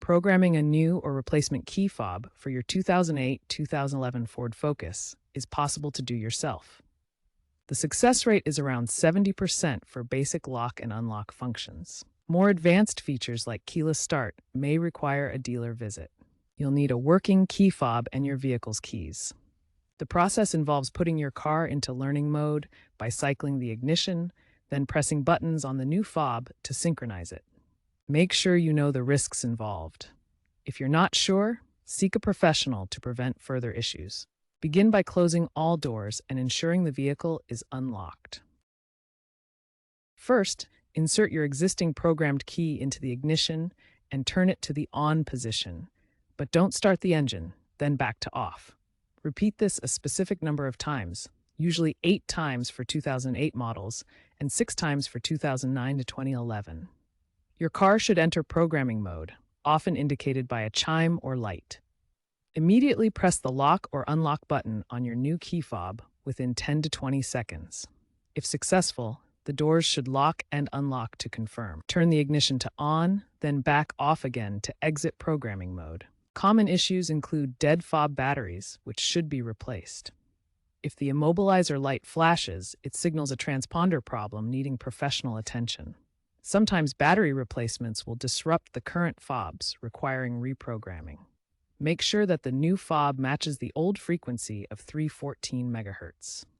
Programming a new or replacement key fob for your 2008-2011 Ford Focus is possible to do yourself. The success rate is around 70% for basic lock and unlock functions. More advanced features like keyless start may require a dealer visit. You'll need a working key fob and your vehicle's keys. The process involves putting your car into learning mode by cycling the ignition, then pressing buttons on the new fob to synchronize it. Make sure you know the risks involved. If you're not sure, seek a professional to prevent further issues. Begin by closing all doors and ensuring the vehicle is unlocked. First, insert your existing programmed key into the ignition and turn it to the on position, but don't start the engine, then back to off. Repeat this a specific number of times, usually 8 times for 2008 models and 6 times for 2009 to 2011. Your car should enter programming mode, often indicated by a chime or light. Immediately press the lock or unlock button on your new key fob within 10 to 20 seconds. If successful, the doors should lock and unlock to confirm. Turn the ignition to on, then back off again to exit programming mode. Common issues include dead fob batteries, which should be replaced. If the immobilizer light flashes, it signals a transponder problem needing professional attention. Sometimes battery replacements will disrupt the current fobs, requiring reprogramming. Make sure that the new fob matches the old frequency of 314 MHz.